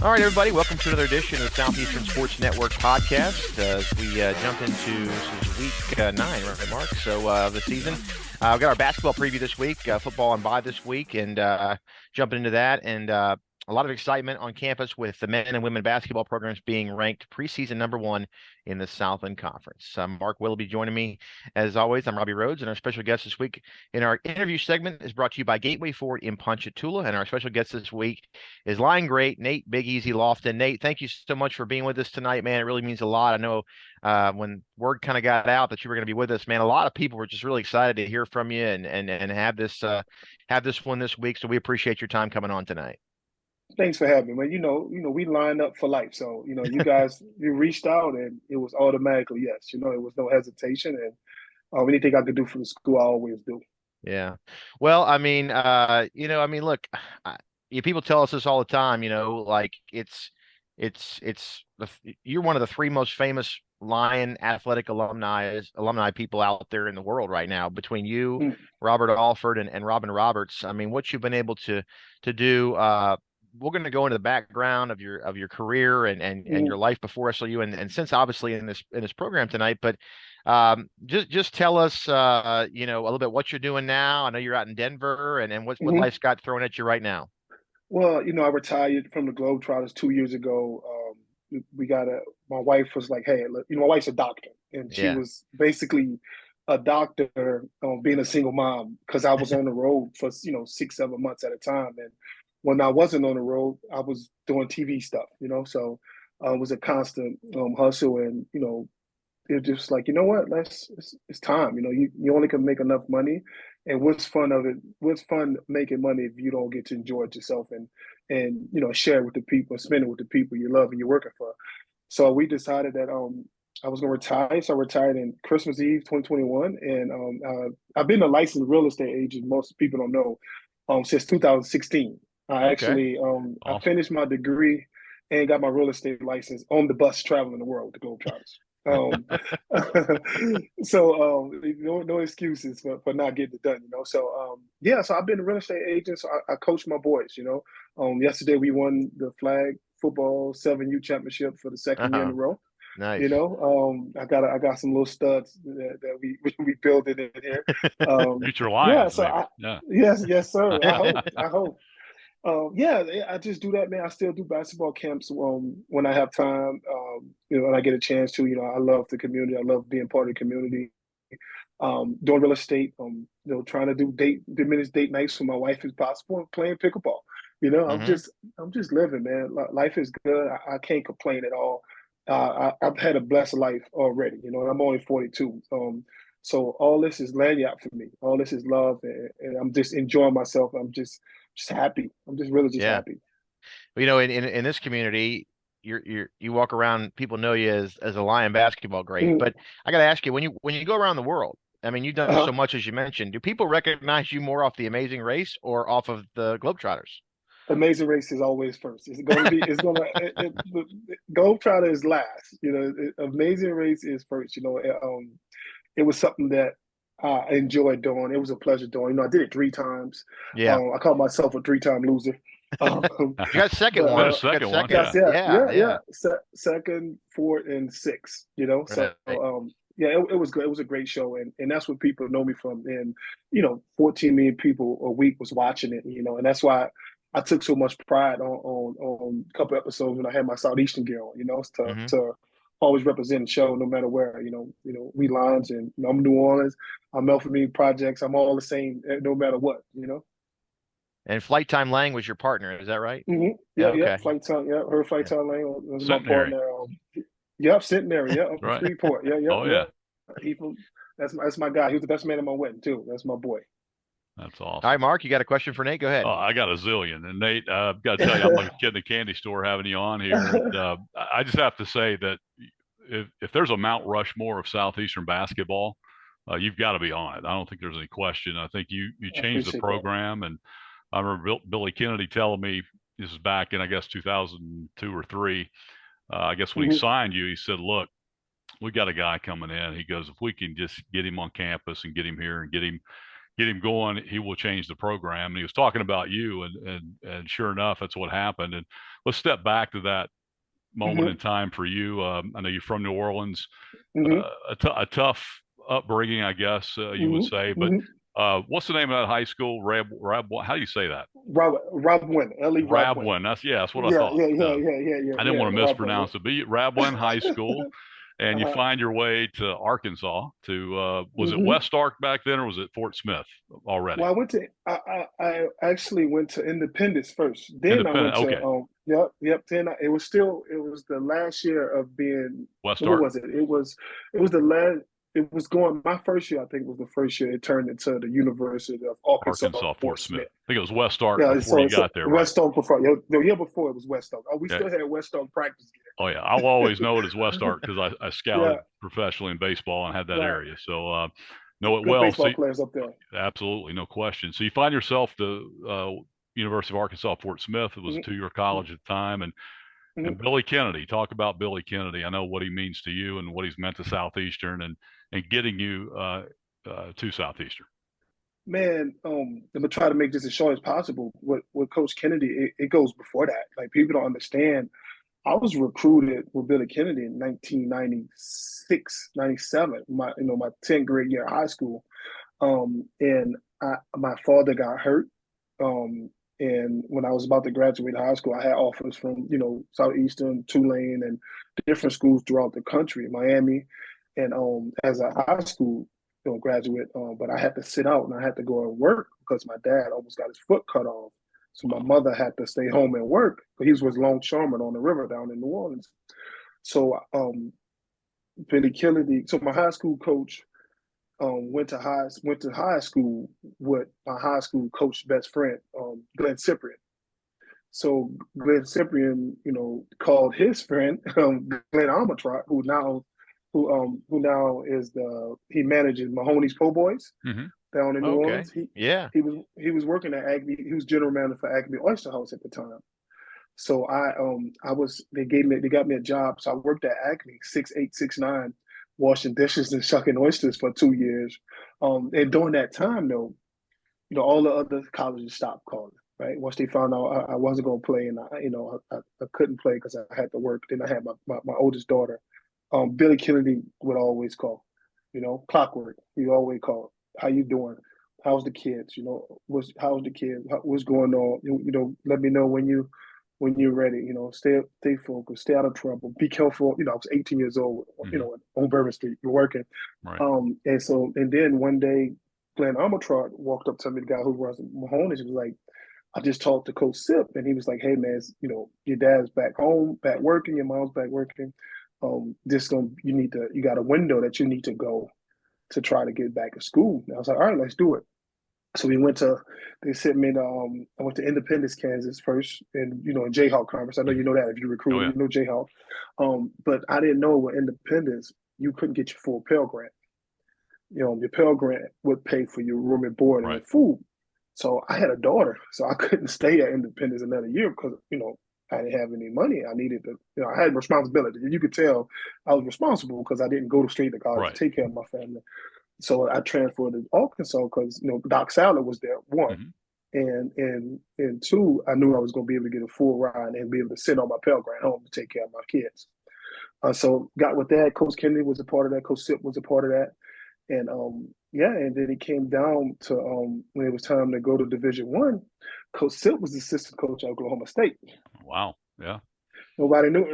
All right, everybody, welcome to another edition of the Southeastern Sports Network podcast. As we jump into this is week 9, right, Mark? So the season. We've got our basketball preview this week, football on bye this week, and jumping into that. And a lot of excitement on campus with the men and women basketball programs being ranked preseason #1 in the Southland Conference. Mark Willoughby joining me, as always. I'm Robbie Rhodes, and our special guest this week in our interview segment is brought to you by Gateway Ford in Ponchatoula. And our special guest this week is Lion Great Nate Big Easy Lofton. Nate, thank you so much for being with us tonight, man. It really means a lot. I know when word kind of got out that you were going to be with us, man, a lot of people were just really excited to hear from you and have this one this week. So we appreciate your time coming on tonight. Thanks for having me, man. We line up for life. So, you guys, you reached out and it was automatically yes. It was no hesitation. And anything I could do for the school, I always do. Yeah. Well, I mean, look, people tell us this all the time, like you're one of the 3 most famous Lion athletic alumni people out there in the world right now, between you, Robert Alford, and Robin Roberts. I mean, what you've been able to do. We're going to go into the background of your career and your life before SLU and since, obviously, in this program tonight. But just tell us a little bit what you're doing now. I know you're out in Denver, and what life's got thrown at you right now. Well, I retired from the Globetrotters 2 years ago. My wife was like, hey, my wife's a doctor, and she was basically a doctor, being a single mom, because I was on the road for 6-7 months at a time. And when I wasn't on the road, I was doing TV stuff, so it was a constant hustle. And it was just like, what, it's time. You only can make enough money. And what's fun making money if you don't get to enjoy it yourself and share it with the people, spend it with the people you love and you're working for. So we decided that I was going to retire. So I retired in Christmas Eve 2021. And I've been a licensed real estate agent, most people don't know, since 2016. Actually, awesome. I finished my degree and got my real estate license on the bus traveling the world with the Globetrotters. So no excuses for not getting it done, So so I've been a real estate agent. So I coach my boys. Yesterday we won the flag football 7U championship for the second year in a row. Nice. I got some little studs that we build in here. Future Lions. Yes, sir. I hope. I just do that, man. I still do basketball camps when I have time. When I get a chance to. I love the community. I love being part of the community. Doing real estate. Trying to do diminished date nights with my wife if possible, and playing pickleball. I'm just living, man. Life is good. I can't complain at all. I've had a blessed life already. I'm only 42. So all this is lanyard for me. All this is love, and I'm just enjoying myself. I'm just happy. I'm just really happy. Well, in this community, you walk around, people know you as a Lion basketball great. But I got to ask you, when you go around the world, I mean, you've done so much, as you mentioned. Do people recognize you more off the Amazing Race or off of the Globetrotters? Amazing Race is always first. Globetrotter is last. Amazing Race is first. It was something that I enjoyed doing. It was a pleasure doing. I did it 3 times. Yeah. I call myself a 3-time loser. You got second one. Second one. Yeah. Second, 4th, and 6th. So it was good. It was a great show, and that's what people know me from. And 14 million people a week was watching it. And that's why I took so much pride on a couple episodes when I had my Southeastern gear on. To always represent the show no matter where. We Lions, and I'm New Orleans. I'm Melford Projects. I'm all the same no matter what. And Flight Time Lang was your partner, is that right? Mm-hmm. Yeah. Flight Time. Yeah, her Flight Time Lang was my partner. Centenary. Yeah, up in Freeport. Yeah. Oh yeah. That's my guy. He was the best man at my wedding too. That's my boy. That's awesome. All right, Mark, you got a question for Nate? Go ahead. Oh, I got a zillion. And Nate, I've got to tell you, I'm like a kid in the candy store having you on here. And, I just have to say that if there's a Mount Rushmore of Southeastern basketball, you've got to be on it. I don't think there's any question. I think you changed the program. And I remember Billy Kennedy telling me, this is back in, I guess, 2002 or 3. I guess when he signed you, he said, look, we got a guy coming in. He goes, if we can just get him on campus and get him here and get him get him going, he will change the program. And he was talking about you, and sure enough, that's what happened. And let's step back to that moment in time for you. I know you're from New Orleans, a tough upbringing, I guess you would say. But what's the name of that high school? How do you say that? Rabwin, L.E. Rabwin. That's what I thought. Yeah. I didn't want to mispronounce it, but Rabwin High School. And you find your way to Arkansas. Was it West Ark back then, or was it Fort Smith already? Well, I actually went to Independence first. Then I went to Then it was the last year of being West Ark. Ark. What was it? It was the last. It was going. My first year, I think, was the first year it turned into the University of Arkansas Fort Smith. I think it was West Ark before you got there. West Ark before. The year before it was West Ark. We still had West Ark practice gear. Oh yeah, I'll always know it as West Ark because I scouted professionally in baseball and had that area, so know it Good well. Baseball players up there. Absolutely, no question. So you find yourself the University of Arkansas Fort Smith. It was a 2-year college at the time, and Billy Kennedy. Talk about Billy Kennedy. I know what he means to you and what he's meant to Southeastern, and getting you to Southeastern. Man, I'm gonna try to make this as short as possible. With Coach Kennedy, it goes before that. Like, people don't understand. I was recruited with Billy Kennedy in 1996, 97, my 10th grade year of high school. And my father got hurt. And when I was about to graduate high school, I had offers from, Southeastern, Tulane, and different schools throughout the country, Miami. And as a high school graduate, but I had to sit out and I had to go and work because my dad almost got his foot cut off. So my mother had to stay home and work. But he was longshoreman on the river down in New Orleans. So Billy Kennedy. So my high school coach went to high school with my high school coach best friend, Glenn Cyprian. So Glenn Cyprian, called his friend Glenn Armatrot, who now is he manages Mahoney's Po' Boys down in New Orleans. He was working at Acme. He was general manager for Acme Oyster House at the time. So they got me a job. So I worked at Acme 6'8", 6'9", washing dishes and shucking oysters for 2 years. And during that time, though, all the other colleges stopped calling. Right, once they found out I wasn't going to play, and I couldn't play because I had to work. Then I had my oldest daughter. Billy Kennedy would always call, clockwork. He always called. How you doing? How's the kids? How's the kids? What's going on? Let me know when you're ready. Stay focused, stay out of trouble, be careful. I was 18 years old, on Bourbon Street, working. Right. And then one day, Glenn Armatrot walked up to me, the guy who runs Mahoney's. He was like, I just talked to Coach Sip, and he was like, hey man, your dad's back home, back working, your mom's back working. You got a window that you need to go to try to get back to school. And I was like, all right, let's do it. So they sent me I went to Independence, Kansas first, and in Jayhawk Conference. I know you know that if you recruit, you know Jayhawk. But I didn't know with Independence, you couldn't get your full Pell Grant. Your Pell Grant would pay for your room and board and food. So I had a daughter, so I couldn't stay at Independence another year because, I didn't have any money. I needed to, I had responsibility. You could tell I was responsible because I didn't go straight to college to take care of my family. So I transferred to Arkansas because, Doc Salad was there, one. And two, I knew I was going to be able to get a full ride and be able to sit on my Pell Grant home to take care of my kids. So got with that. Coach Kennedy was a part of that. Coach Sip was a part of that. And and then it came down to when it was time to go to Division I. Coach Sip was the assistant coach at Oklahoma State. Wow. Yeah. Nobody knew.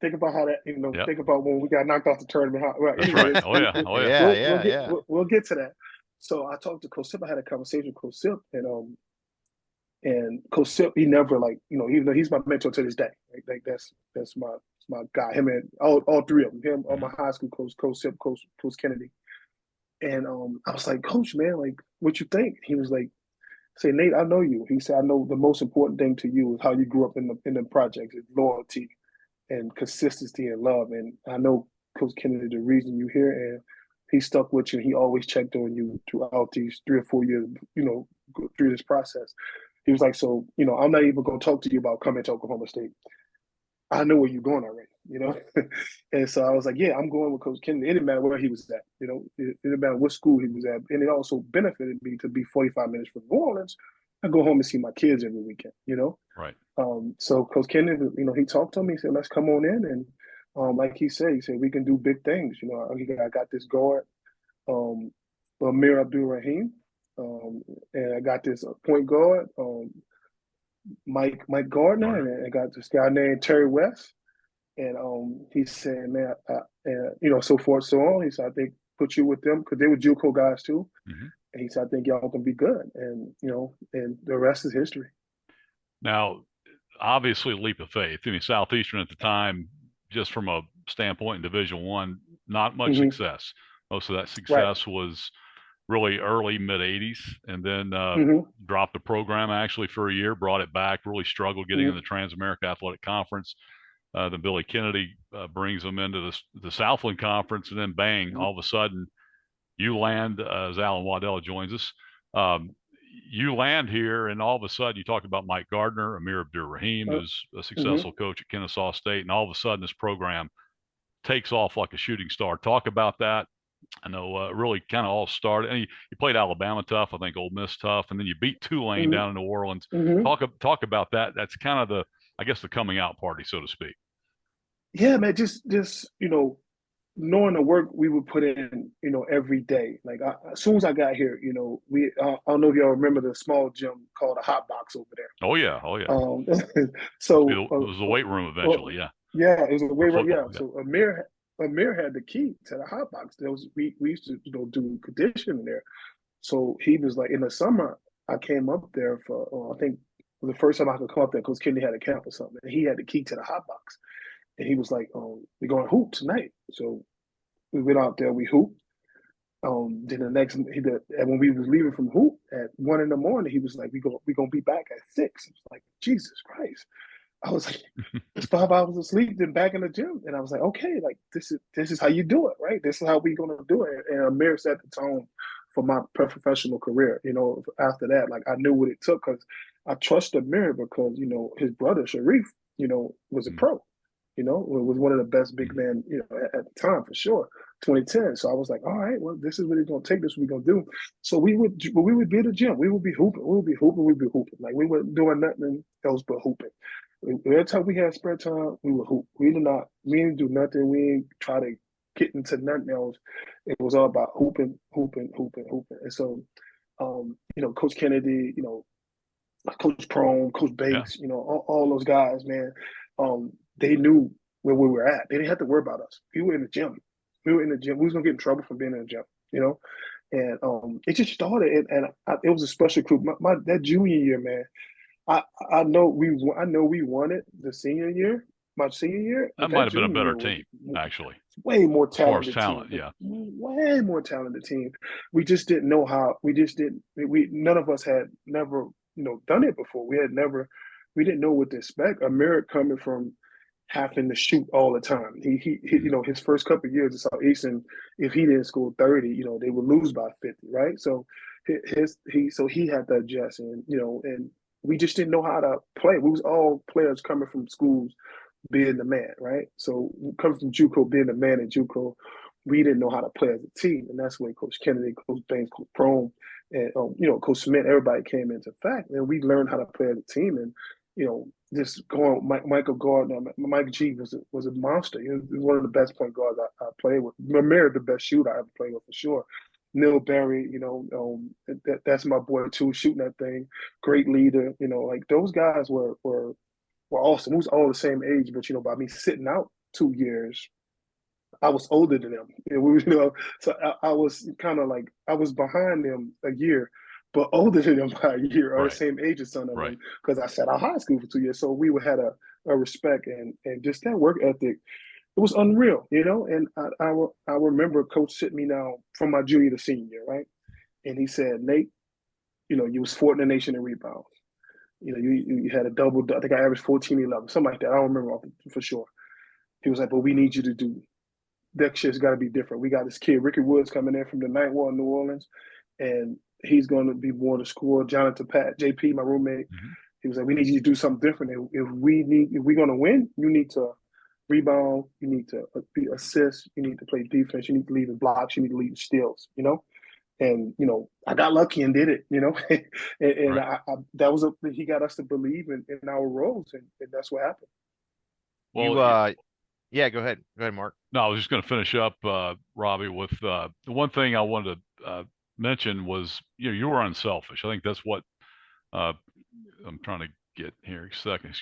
Think about how that. Think about when we got knocked off the tournament. Anyways, right. We'll get to that. So I talked to Coach Sip. I had a conversation with Coach Sip, and Coach Sip, he never even though he's my mentor to this day. Like that's my guy. Him and all three of them. Him, all my high school coach, Coach Sip, Coach Kennedy. And I was like, Coach, man, like, what you think? He was like, say, Nate, I know you. He said, I know the most important thing to you is how you grew up in the projects, is loyalty and consistency and love. And I know Coach Kennedy, the reason you're here, and he stuck with you. He always checked on you throughout these 3 or 4 years, through this process. He was like, so, I'm not even going to talk to you about coming to Oklahoma State. I know where you're going already. you know. And so I was like, yeah, I'm going with Coach Kennedy. It didn't matter where he was at, you know. It didn't matter what school he was at. And it also benefited me to be 45 minutes from New Orleans. I go home and see my kids every weekend, you know. Right. So Coach Kennedy, you know, he talked to me. He said, let's come on in. And like he said, we can do big things. You know, I got this guard, Amir Abdul-Rahim. And I got this point guard, Mike Gardner, and I got this guy named Terry West. And he said, man, you know, so forth, so on. He said, I think put you with them because they were JUCO guys too. Mm-hmm. And he said, I think y'all can be good. And, you know, and the rest is history. Now, obviously, leap of faith. I mean, Southeastern at the time, just from a standpoint in Division I, not much success. Most of that success was really early, mid-'80s, and then dropped the program actually for a year, brought it back, really struggled getting in the Trans-America Athletic Conference. Then Billy Kennedy brings them into the Southland Conference, and then bang, all of a sudden, you land, as Alan Waddell joins us, you land here, and all of a sudden, you talked about Mike Gardner, Amir Abdur-Rahim, who's a successful coach at Kennesaw State, and all of a sudden, this program takes off like a shooting star. Talk about that. I know really kind of all started. And you played Alabama tough, I think Ole Miss tough, and then you beat Tulane down in New Orleans. Talk about that. That's kind of the, I guess, the coming out party, so to speak. Yeah, man. Just you know, knowing the work we would put in, you know, every day. Like as soon as I got here, you know, I don't know if y'all remember the small gym called a hot box over there. Oh yeah. So it was the weight room eventually. Yeah, it was a weight room. Yeah. So Amir had the key to the hot box. We used to, you know, do conditioning there. So he was like, in the summer, I came up there for I think the first time I could come up there because Kennedy had a camp or something. And he had the key to the hot box. And he was like, we're going to hoop tonight. So we went out there, we hooped. Then the next, and when we was leaving from hoop at 1 a.m, he was like, we gonna be back at 6. I was like, Jesus Christ. I was like, it's 5 hours of sleep, then back in the gym. And I was like, okay, like this is how you do it, right? This is how we gonna do it. And Amir set the tone for my professional career. You know, after that, like I knew what it took because I trusted Amir because, you know, his brother Sharif, you know, was a pro. You know, was one of the best big men, you know, at the time for sure, 2010. So I was like, all right, well, this is what it's gonna take. This is what we're gonna do. So we would be at the gym. We would be hooping. Like we weren't doing nothing else but hooping. Every time we had spare time, we would hoop. We didn't do nothing. We didn't try to get into nothing else. It was all about hooping. And so, you know, Coach Kennedy, you know, Coach Prone, Coach Bates, you know, all those guys, man. They knew where we were at. They didn't have to worry about us. We were in the gym. We was gonna get in trouble from being in the gym, you know. And it just started, and it was a special group. That junior year, man. I know we won it the senior year. My senior year, that might have been a better team, actually. Way more talented talent, team. Way more talented team. We just didn't know how. None of us had never, you know, done it before. We didn't know what to expect. Amir coming from having to shoot all the time. He you know, his first couple of years at Southeastern, if he didn't score 30, you know, they would lose by 50, right? So he had to adjust, and you know, and we just didn't know how to play. We was all players coming from schools being the man, right? So coming from JUCO, being the man at JUCO, we didn't know how to play as a team, and that's when Coach Kennedy, Coach Baines, Coach Prone, and you know, Coach Smith, everybody came into fact, and we learned how to play as a team. And you know, just going, Michael Gardner, Mike G was a monster. He was one of the best point guards I played with. Amir, the best shooter I ever played with for sure. Neil Berry, you know, that's my boy too, shooting that thing. Great leader, you know, like those guys were awesome. We was all the same age, but you know, by me sitting out 2 years, I was older than them. You know, so I was kind of like I was behind them a year, but older than them by a year, or the same age as some of them, because I sat out high school for 2 years. So we had a respect and just that work ethic. It was unreal, you know. And I remember Coach sitting me down from my junior to senior year, right? And he said, Nate, you know, you was fourth in the nation in rebounds. You know, you had a double. I think I averaged 14-11, something like that. I don't remember for sure. He was like, but we need you to do. That shit's got to be different. We got this kid, Ricky Woods, coming in from the Ninth Ward in New Orleans, and he's going to be more to score. Jonathan Pat, JP, my roommate, he was like, we need you to do something different. If we're going to win, you need to rebound, you need to be assist, you need to play defense, you need to lead in blocks, you need to lead in steals, And I got lucky and did it, and Right. that was he got us to believe in our roles, and that's what happened. Well, Yeah, go ahead. Go ahead, Mark. no, I was just going to finish up, Robbie, with the one thing I wanted to mention was, you were unselfish. I think that's what I'm trying to get here.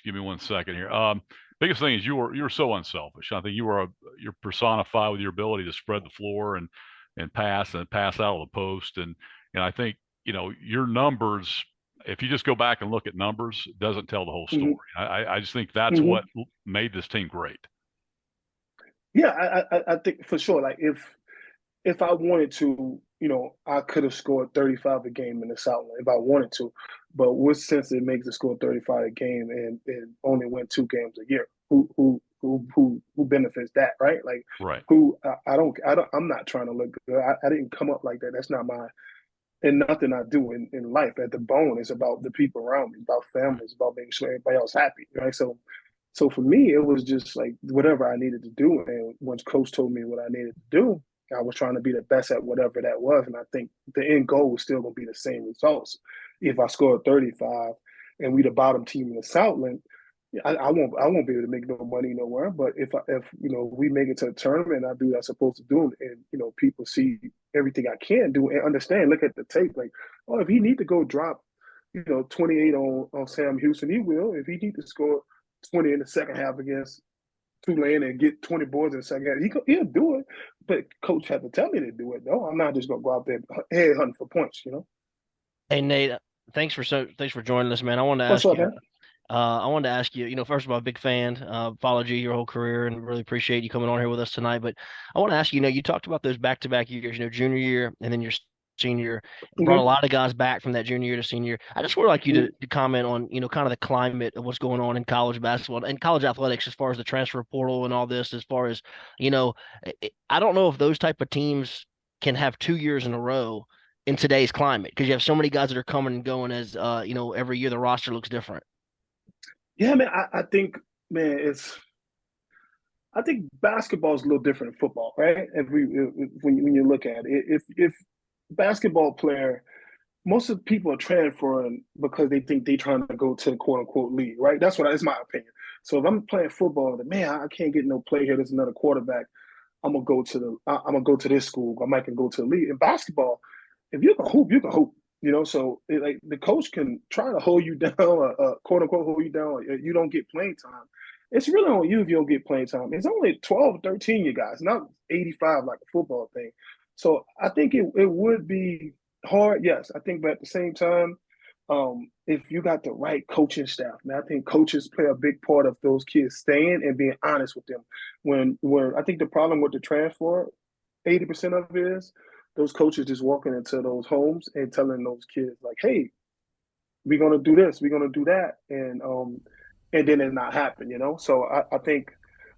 Give me 1 second here. Biggest thing is you were so unselfish. I think you're personified with your ability to spread the floor and pass out of the post. And I think, your numbers, if you just go back and look at numbers, it doesn't tell the whole story. I just think that's what made this team great. Yeah, I think for sure. Like if I wanted to, I could have scored 35 a game in the Southland if I wanted to. But what sense it makes to score 35 a game and only win 2 games a year? Who benefits that, right? Like, right. I'm not trying to look good. I didn't come up like that. That's not and nothing I do in life at the bone is about the people around me, about family, it's about making sure everybody else happy, right? So for me, it was just like whatever I needed to do. And once coach told me what I needed to do, I was trying to be the best at whatever that was. And I think the end goal was still going to be the same results. If I scored 35 and we the bottom team in the Southland, I won't be able to make no money nowhere. But if we make it to a tournament, I do what I'm supposed to do, and people see everything I can do and understand. Look at the tape, like, oh, if he need to go drop, 28 on Sam Houston, he will. If he need to score 20 in the second half against Tulane and get 20 boards in the second half, he'll do it. But coach had to tell me to do it. No, I'm not just gonna go out there head hunting for points. Hey Nate, thanks for joining us, man. I wanted to What's ask up, you. man? I wanted to ask you, first of all, big fan, followed you your whole career and really appreciate you coming on here with us tonight. But I want to ask you, you talked about those back-to-back years, junior year and then your senior, brought a lot of guys back from that junior year to senior. I just would like you to comment on, kind of the climate of what's going on in college basketball and college athletics as far as the transfer portal and all this, as far as, I don't know if those type of teams can have 2 years in a row in today's climate because you have so many guys that are coming and going as, every year the roster looks different. Yeah, man, I think, man, I think basketball is a little different than football, right? When you look at it, if basketball player, most of the people are transferring because they think they're trying to go to the quote unquote league, right? That's my opinion. So if I'm playing football, man, I can't get no play here. There's another quarterback. I'm gonna go to this school. I might can go to the league. In basketball, if you can hoop, you can hoop. So like the coach can try to hold you down, quote unquote hold you down. You don't get playing time. It's really on you if you don't get playing time. It's only 12 or 13, you guys, not 85 like a football thing. So I think it would be hard, yes. I think, but at the same time, if you got the right coaching staff, man, I think coaches play a big part of those kids staying and being honest with them. When I think the problem with the transfer, 80% of it is those coaches just walking into those homes and telling those kids like, "Hey, we're gonna do this, we're gonna do that," and then it not happen, So I think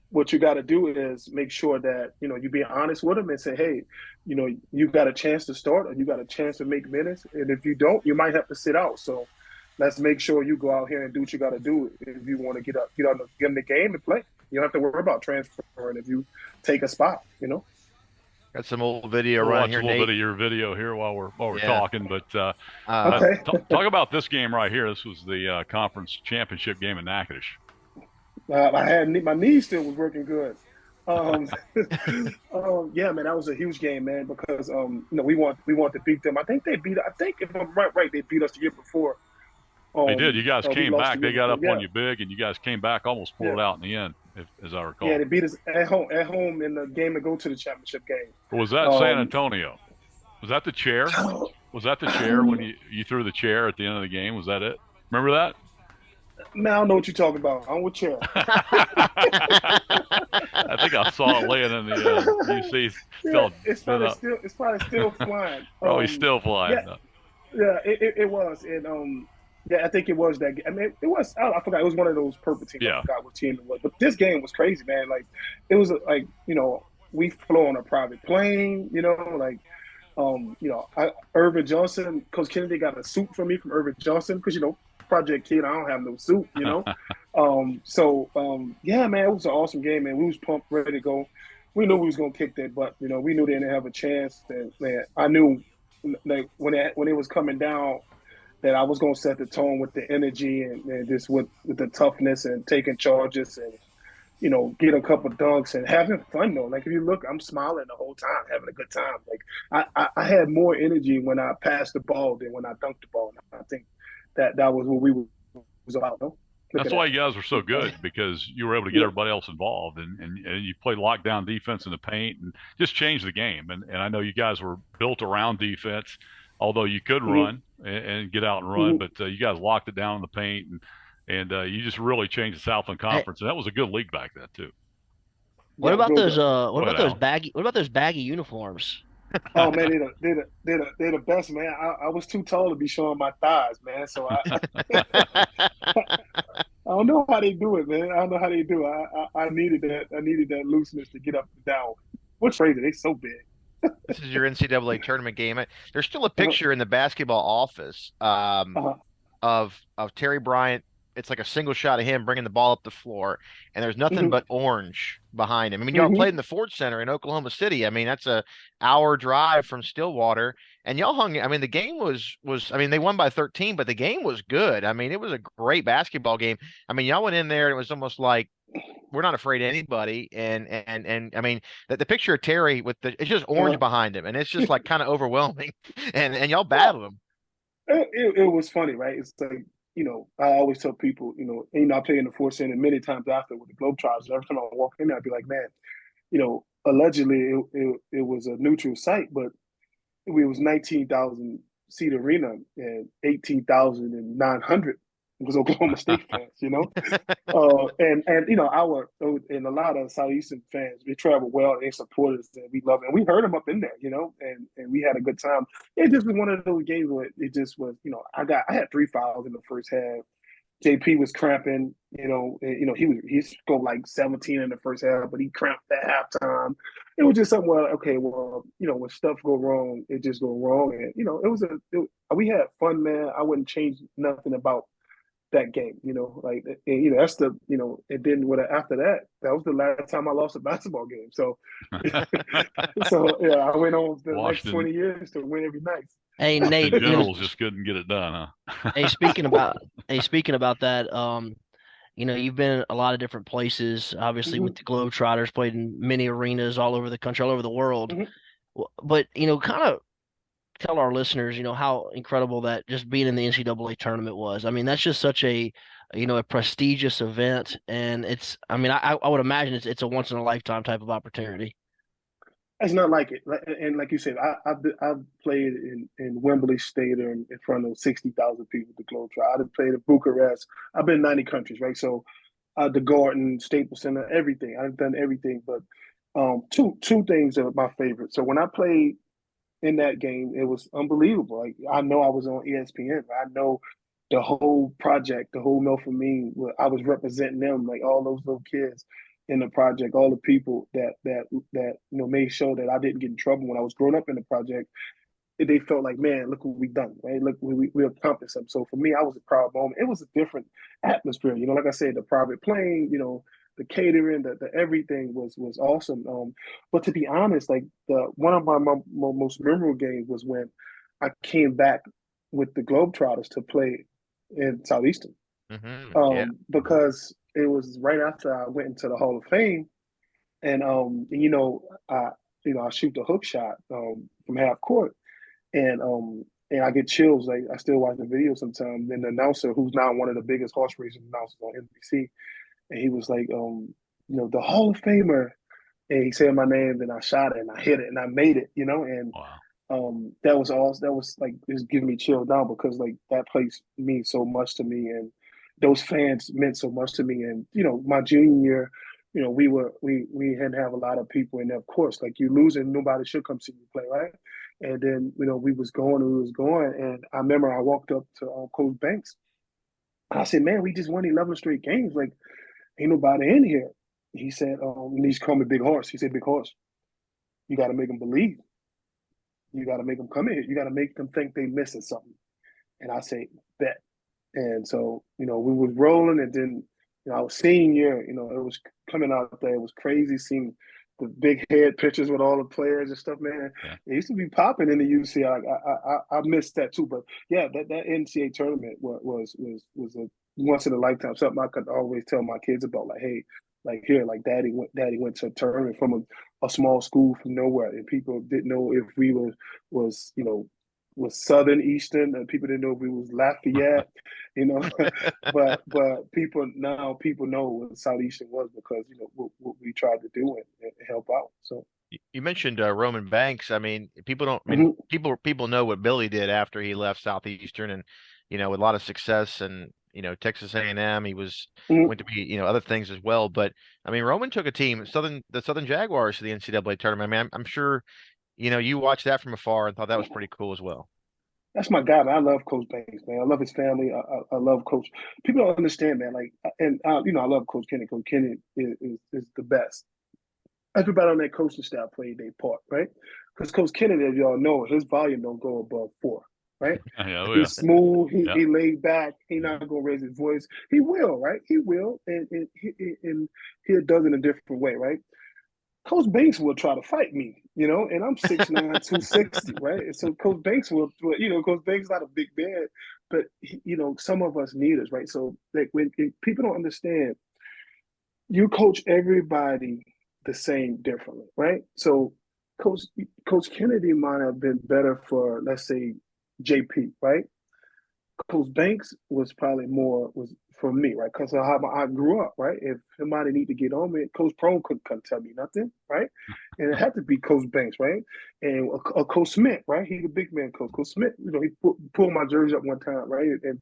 what you got to do is make sure that you be honest with them and say, "Hey, you got a chance to start, or you got a chance to make minutes, and if you don't, you might have to sit out." So let's make sure you go out here and do what you got to do if you want to get in the game and play. You don't have to worry about transferring if you take a spot. Got some old video we'll right watch here, a little Nate. bit of your video here while we're talking. But okay. Talk about this game right here. This was the conference championship game in Natchitoches. I had my knee still was working good. Yeah, man, that was a huge game, man, because we want to beat them. I think if I'm right, they beat us the year before. They did. You guys came back. They got up on you you big, and you guys came back, almost pulled it out in the end, as I recall. Yeah, they beat us at home in the game to go to the championship game. Or was that San Antonio? Was that the chair? Was that the chair when you threw the chair at the end of the game? Was that it? Remember that? Man, I don't know what you're talking about. I'm with chair. I think I saw it laying in the UC. It's probably still flying. Probably still flying. Yeah, it was, and yeah, I think it was that. I mean, it was. I forgot. It was one of those purple teams. Yeah. I forgot what team it was. But this game was crazy, man. Like, it was like we flew on a private plane. Irvin Johnson, Coach Kennedy got a suit for me from Irvin Johnson because project kid. I don't have no suit, you know. Yeah, man, it was an awesome game, man. We was pumped, ready to go. We knew we was gonna kick that butt, you know. We knew they didn't have a chance. And man, I knew like when it was coming down that I was gonna set the tone with the energy and just with the toughness and taking charges and you know, get a couple dunks and having fun though. Like if you look, I'm smiling the whole time, having a good time. Like I had more energy when I passed the ball than when I dunked the ball. And I think that was what we was about. No? That's why you guys were so good, because you were able to get everybody else involved, and you played lockdown defense in the paint and just changed the game. And I know you guys were built around defense, although you could run and get out and run, but you guys locked it down in the paint and you just really changed the Southland Conference, and that was a good league back then too. What about those? What about those baggy? What about those baggy uniforms? Oh man, they're the best, man. I was too tall to be showing my thighs, man. So I don't know how they do it, man. I don't know how they do it. I needed that. I needed that looseness to get up and down. What's crazy? They so big. This is your NCAA tournament game. There's still a picture in the basketball office of Terry Bryant. It's like a single shot of him bringing the ball up the floor, and there's nothing but orange behind him. I mean, y'all played in the Ford Center in Oklahoma City. I mean, that's a hour drive from Stillwater, and y'all hung. I mean, the game was. I mean, they won by 13, but the game was good. I mean, it was a great basketball game. I mean, y'all went in there, and it was almost like we're not afraid of anybody. And I mean, the picture of Terry with it's just orange behind him, and it's just like kind of overwhelming. And y'all battled him. It was funny, right? It's like. You know, I always tell people, I play in the Ford Center many times after with the Globetrotters. Every time I walk in there, I'd be like, man, allegedly it was a neutral site, but it was 19,000 seat arena and 18,900 was Oklahoma State fans, and a lot of Southeastern fans, we travel well, they support us, and we love it. And we heard them up in there, and we had a good time. It just was one of those games where it just was, I had 3 fouls in the first half. JP was cramping, he scored like 17 in the first half, but he cramped at halftime. It was just something where, okay, well, when stuff go wrong, it just go wrong. And, we had fun, man. I wouldn't change nothing about that game, that's the, and then after that was the last time I lost a basketball game. So, I went on the next 20 years to win every night. Hey, Nate, the Generals just couldn't get it done, huh? Hey, speaking about that, you've been a lot of different places, obviously with the Globetrotters, played in many arenas all over the country, all over the world. But, kind of tell our listeners, how incredible that just being in the NCAA tournament was. I mean, that's just such a prestigious event. And I would imagine it's a once in a lifetime type of opportunity. It's not like it. And like you said, I've played in Wembley Stadium in front of 60,000 people at the Globetrotters. I've played in Bucharest. I've been in 90 countries, right? So the Garden, Staples Center, everything. I've done everything. But two things are my favorite. So when I played in that game, it was unbelievable. Like I know I was on ESPN. I know the whole project, the whole Melfamine, I was representing them, like all those little kids in the project, all the people that made sure that I didn't get in trouble when I was growing up in the project. They felt like, man, look what we've done, right? Look, we accomplished something. So for me, I was a proud moment. It was a different atmosphere, like I said, the private plane, the catering, the everything was awesome. But to be honest, like one of my most memorable games was when I came back with the Globetrotters to play in Southeastern, because it was right after I went into the Hall of Fame, and I shoot the hook shot from half court, and I get chills. Like I still watch the video sometimes. And the announcer, who's now one of the biggest horse racing announcers on NBC, and he was like, the Hall of Famer, and he said my name, and I shot it, and I hit it, and I made it, and that was all. That was like just giving me chill down, because like that place means so much to me, and those fans meant so much to me. And my junior year, we didn't have a lot of people in there. Of course, like you losing, nobody should come see you play, right? And then we was going, and I remember I walked up to Coach Banks. I said, man, we just won 11 straight games. Like, ain't nobody in here. He said, and he's called me Big Horse. He said, Big Horse, you got to make them believe. You got to make them come in here. You got to make them think they missing something. And I say, bet. And so, we was rolling, and then, our senior year, it was coming out there. It was crazy seeing the big head pictures with all the players and stuff, man. Yeah. It used to be popping in the UC. I missed that too. But yeah, that NCAA tournament was a once in a lifetime, something I could always tell my kids about. Like, hey, like here, like daddy went to a tournament from a small school from nowhere, and people didn't know if we was Southern Eastern, and people didn't know if we was Lafayette, but people know what Southeastern was because what we tried to do and help out. So you mentioned Roman Banks. I mean, people don't. I mm-hmm. mean, people know what Billy did after he left Southeastern, and with a lot of success, and Texas A&M. He went to be other things as well. But I mean, Roman took a team, the Southern Jaguars, to the NCAA tournament. I mean, I'm sure you watched that from afar and thought that was pretty cool as well. That's my guy, man. I love Coach Banks, man. I love his family. I love Coach. People don't understand, man. Like, and I love Coach Kenny. Coach Kenny is the best. Everybody on that coaching staff played their part, right? Because Coach Kennedy, as y'all know, his volume don't go above 4, right? He's smooth. He laid back. He not gonna raise his voice. He will, right? He will, and he does it in a different way, right? Coach Banks will try to fight me, and I'm 6'9", 260, right? And so Coach Banks will, Coach Banks is not a big man, but some of us need us, right? So like when people don't understand, you coach everybody the same differently, right? So Coach Kennedy might have been better for, let's say, JP, right? Coach Banks was probably was for me, right? Because of how I grew up, right? If somebody need to get on me, Coach Prone couldn't come tell me nothing, right? And it had to be Coach Banks, right? And Coach Smith, right? He's a big man, Coach Smith. He pulled my jersey up one time, right? And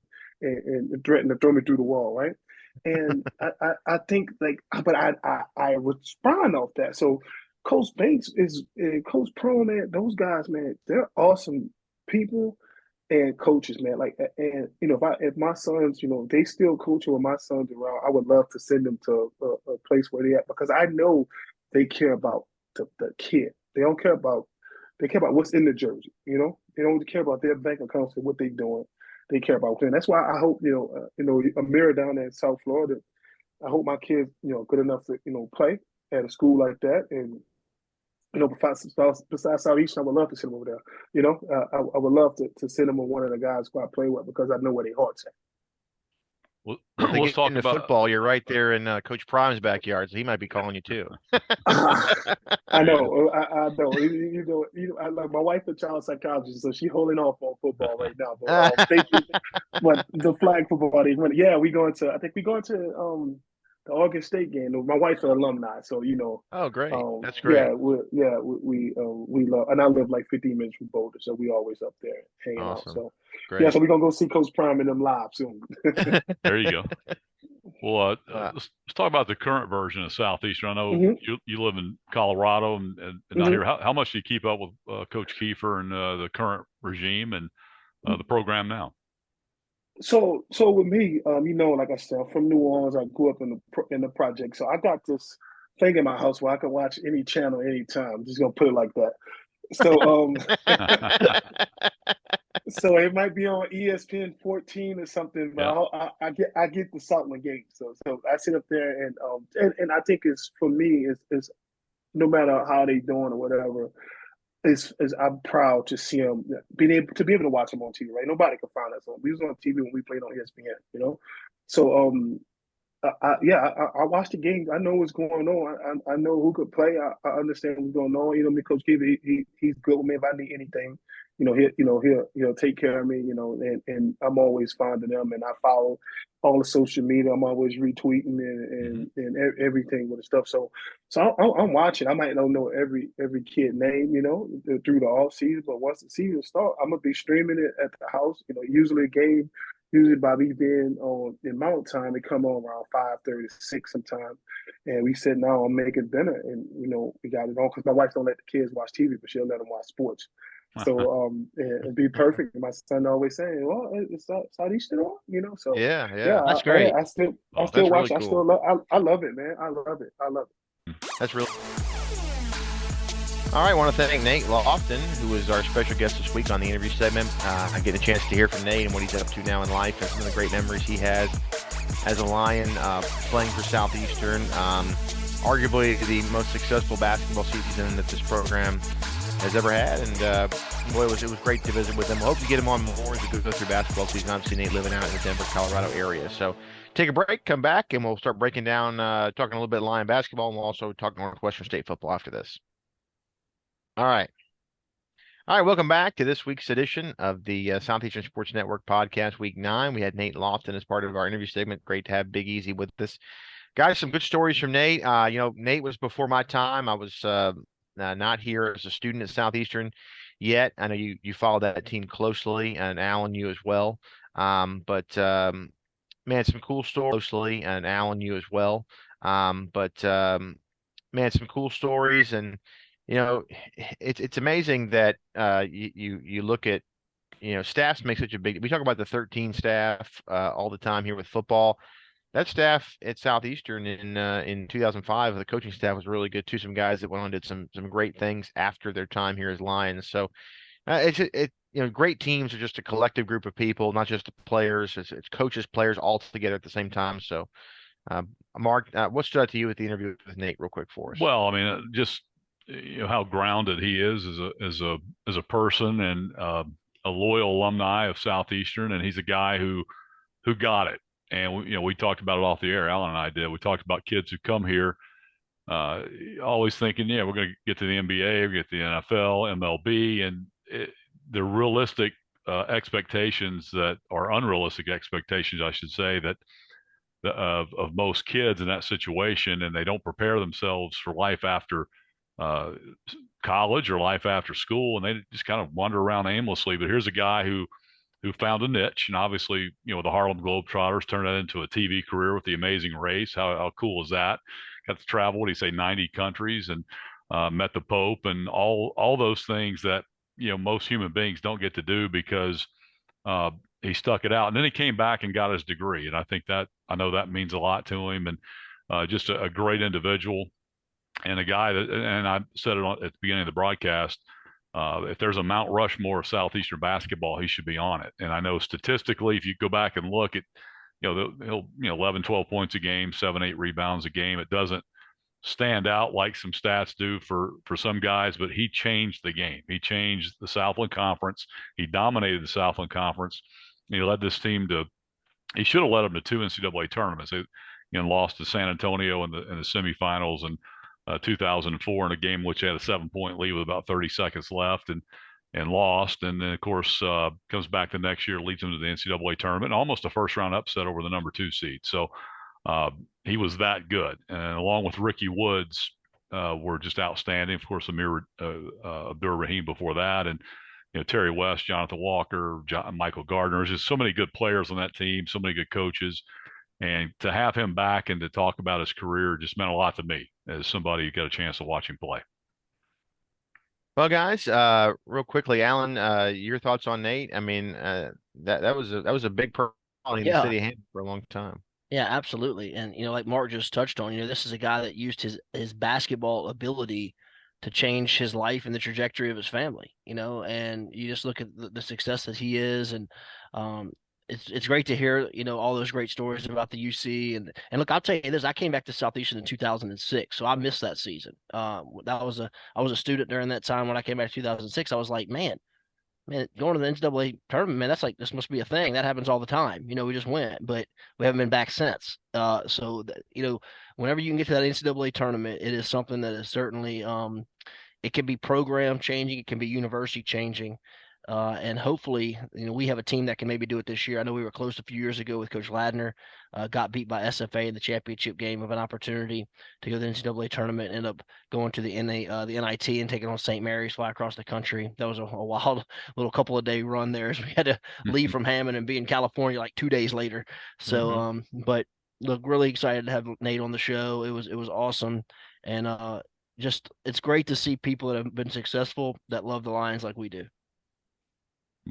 threatened to throw me through the wall, right? And I think but I respond off that. So Coach Banks Coach Prone, man. Those guys, man, they're awesome people and coaches, man. Like, and if my sons, they still coaching with my sons around, I would love to send them to a place where they at, because I know they care about the kid. They care about what's in the jersey. They don't care about their bank accounts and what they're doing. They care about them. That's why I hope Amira down there in South Florida. I hope my kids good enough to play at a school like that. And besides Southeastern, I would love to send them over there. I would love to send them with one of the guys who I play with, because I know where their heart's at. Well, let's talk about football. You're right there in Coach Prime's backyard, so he might be calling you too. I know. I know. I like my wife, a child psychologist, so she's holding off on football right now. But but the flag football, yeah, we going to. I think we going to the Oregon State game. My wife's an alumni, so Oh, great! That's great. Yeah, we love, and I live like 15 minutes from Boulder, so we always up there hanging out. So great. Yeah, so we're gonna go see Coach Prime and them live soon. There you go. Well, let's talk about the current version of Southeastern. I know you live in Colorado and not here. How much do you keep up with Coach Kiefer and the current regime and the program now? So with me, like I said, I'm from New Orleans. I grew up in the project, so I got this thing in my house where I can watch any channel anytime. I'm just gonna put it like that. So so it might be on ESPN 14 or something, but I get the Southland game. So I sit up there and I think it's, for me, it's no matter how they doing or whatever. I'm proud to see them be able to watch them on TV. Right, nobody can find us on. We was on TV when we played on ESPN. So I watched the games. I know what's going on. I know who could play. I understand what's going on. Coach Kiva, he's good with me if I need anything. He'll take care of me. And I'm always fond of them. And I follow all the social media. I'm always retweeting and everything with the stuff. So I'm watching. I might not know every kid name, through the off season. But once the season starts, I'm gonna be streaming it at the house. Usually a game. Usually by me being in Mountain Time, they come on around 5:36 sometimes, and we sit down and making dinner, and we got it on because my wife don't let the kids watch TV, but she'll let them watch sports. So and be perfect. And my son always saying, "Well, it's Southeastern on," So yeah, that's great. I still watch. Really cool. I still love. I love it, man. I love it. That's really. All right, I want to thank Nate Lofton, who is our special guest this week on the interview segment. I get a chance to hear from Nate and what he's up to now in life and some of the great memories he has as a Lion playing for Southeastern. Arguably the most successful basketball season that this program has ever had. And boy, it was great to visit with him. I hope to get him on more as we go through basketball season. Obviously, Nate living out in the Denver, Colorado area. So take a break, come back, and we'll start breaking down, talking a little bit Lion basketball, and we'll also talk Northwestern State football after this. All right. All right, welcome back to this week's edition of the Southeastern Sports Network podcast, Week 9. We had Nate Lofton as part of our interview segment. Great to have Big Easy with us. Guys, some good stories from Nate. Nate was before my time. I was not here as a student at Southeastern yet. I know you followed that team closely, and Alan, you as well. Man, some cool stories. Closely, and Alan, you as well. Man, some cool stories, and it's amazing that you look at staffs make such a big. We talk about the 13 staff all the time here with football. That staff at Southeastern in 2005, the coaching staff was really good too. Some guys that went on and did some great things after their time here as Lions. So great teams are just a collective group of people, not just the players. It's coaches, players all together at the same time. So, Mark, what stood out to you at the interview with Nate, real quick for us? Well, I mean, just how grounded he is as a person, and a loyal alumni of Southeastern, and he's a guy who got it. And we talked about it off the air. Alan and I did. We talked about kids who come here, always thinking, we're going to get to the NBA, we get to the NFL, MLB, and the realistic expectations that are unrealistic expectations, I should say, that of most kids in that situation, and they don't prepare themselves for life after college or life after school, and they just kind of wander around aimlessly. But here's a guy who found a niche, and obviously, the Harlem Globetrotters turned that into a TV career with The Amazing Race. How cool is that? Got to travel, what do you say, 90 countries, and met the Pope, and all those things that most human beings don't get to do, because he stuck it out. And then he came back and got his degree, and I know that means a lot to him, and just a great individual, and a guy that, and I said it at the beginning of the broadcast, if there's a Mount Rushmore of Southeastern basketball, he should be on it. And I know statistically, if you go back and look at, he'll 11, 12 points a game, 7, 8 rebounds a game. It doesn't stand out like some stats do for some guys, but he changed the game. He changed the Southland Conference. He dominated the Southland Conference. He led this team he should have led them to 2 NCAA tournaments. They lost to San Antonio in the semifinals, and 2004 in a game which had a 7-point lead with about 30 seconds left, and lost. And then, of course, comes back the next year, leads them to the NCAA tournament, and almost a first-round upset over the number 2 seed. So he was that good. And along with Ricky Woods, were just outstanding. Of course, Amir Abdur-Rahim before that, and Terry West, Jonathan Walker, Michael Gardner. There's just so many good players on that team, so many good coaches. And to have him back and to talk about his career just meant a lot to me as somebody who got a chance to watch him play. Well, guys, real quickly, Alan, your thoughts on Nate? I mean, that was a big personality in the city hand for a long time. Yeah, absolutely. And like Mark just touched on, this is a guy that used his basketball ability to change his life and the trajectory of his family. And you just look at the success that he is, and it's great to hear, all those great stories about the UC. And look, I'll tell you this, I came back to Southeastern in 2006, so I missed that season. I was a student during that time. When I came back in 2006, I was like, man, going to the NCAA tournament, man, this must be a thing. That happens all the time. We just went, but we haven't been back since. Whenever you can get to that NCAA tournament, it is something that is certainly, it can be program changing. It can be university changing. And hopefully, we have a team that can maybe do it this year. I know we were close a few years ago with Coach Ladner, got beat by SFA in the championship game of an opportunity to go to the NCAA tournament, end up going to the NIT and taking on St. Mary's, fly across the country. That was a wild little couple of day run there, as we had to leave from Hammond and be in California like 2 days later. So, but look, really excited to have Nate on the show. It was awesome. And just, it's great to see people that have been successful that love the Lions like we do.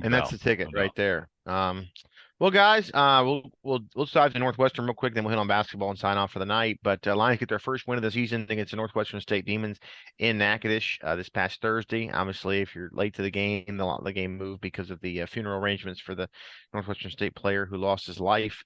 And that's the ticket No right doubt. there. Well, guys, we'll dive to Northwestern real quick, then we'll hit on basketball and sign off for the night. But Lions get their first win of the season against the Northwestern State Demons in Natchitoches this past Thursday. Obviously, if you're late to the game, the game moved because of the funeral arrangements for the Northwestern State player who lost his life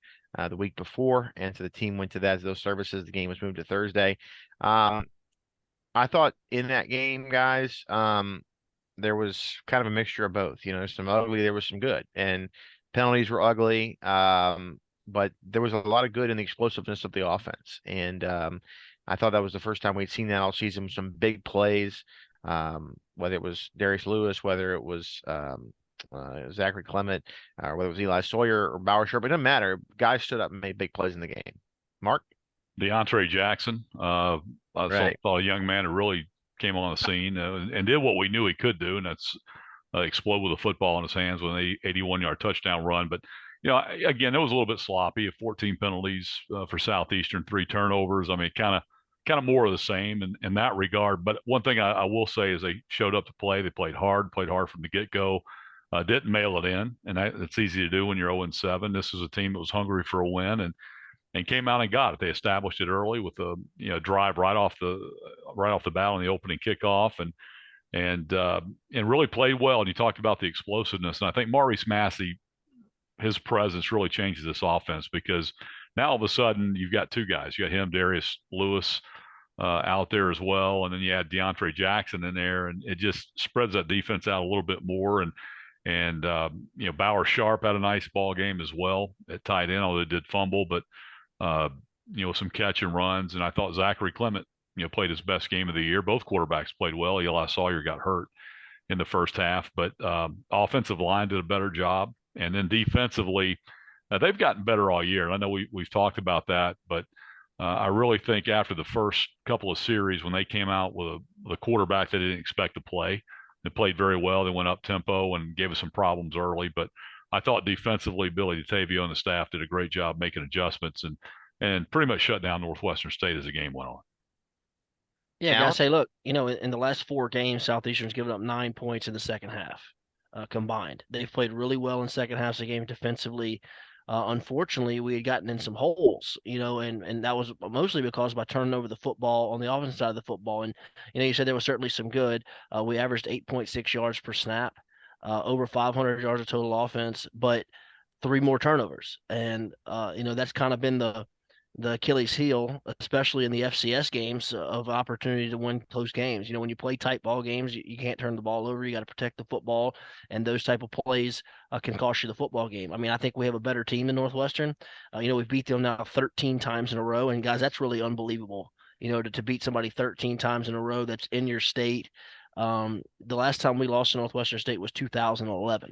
the week before, and so the team went to those services. The game was moved to Thursday. I thought in that game, guys, there was kind of a mixture of both. Some ugly, there was some good, and penalties were ugly. But there was a lot of good in the explosiveness of the offense, and I thought that was the first time we'd seen that all season. Some big plays, whether it was Darius Lewis, whether it was Zachary Clement, or whether it was Eli Sawyer or Bauer Sharp. It doesn't matter. Guys stood up and made big plays in the game. Mark? DeAndre Jackson, I Right. saw a young man who really came on the scene and did what we knew he could do, and that's explode with a football in his hands with an 81-yard touchdown run. But again, it was a little bit sloppy. 14 penalties for Southeastern, 3 turnovers. I mean, kind of more of the same in that regard. But one thing I will say is they showed up to play. They played hard from the get-go. Didn't mail it in, and it's easy to do when you're 0-7. This is a team that was hungry for a win and came out and got it. They established it early with a drive right off the bat on the opening kickoff, and really played well. And you talked about the explosiveness, and I think Maurice Massey, his presence really changes this offense, because now all of a sudden you've got 2 guys. You got him, Darius Lewis, out there as well, and then you add DeAndre Jackson in there, and it just spreads that defense out a little bit more. And Bauer Sharp had a nice ball game as well at tight end, although he did fumble, but some catch and runs. And I thought Zachary Clement, played his best game of the year. Both quarterbacks played well. Eli Sawyer got hurt in the first half, but offensive line did a better job. And then defensively, they've gotten better all year. And I know we've talked about that, but I really think after the first couple of series, when they came out with a quarterback they didn't expect to play, they played very well. They went up tempo and gave us some problems early, but I thought defensively, Billy DeTavio and the staff did a great job making adjustments and pretty much shut down Northwestern State as the game went on. Yeah, guys, say, look, in the last 4 games, Southeastern's given up 9 points in the second half combined. They've played really well in second halves of the game defensively. Unfortunately, we had gotten in some holes, and that was mostly because by turning over the football on the offensive side of the football. And, you said there was certainly some good. We averaged 8.6 yards per snap, over 500 yards of total offense, but 3 more turnovers. And, that's kind of been the Achilles heel, especially in the FCS games, of opportunity to win close games. When you play tight ball games, you can't turn the ball over. You got to protect the football, and those type of plays can cost you the football game. I mean, I think we have a better team than Northwestern. We've beat them now 13 times in a row, and guys, that's really unbelievable. To beat somebody 13 times in a row that's in your state. The last time we lost to Northwestern State was 2011.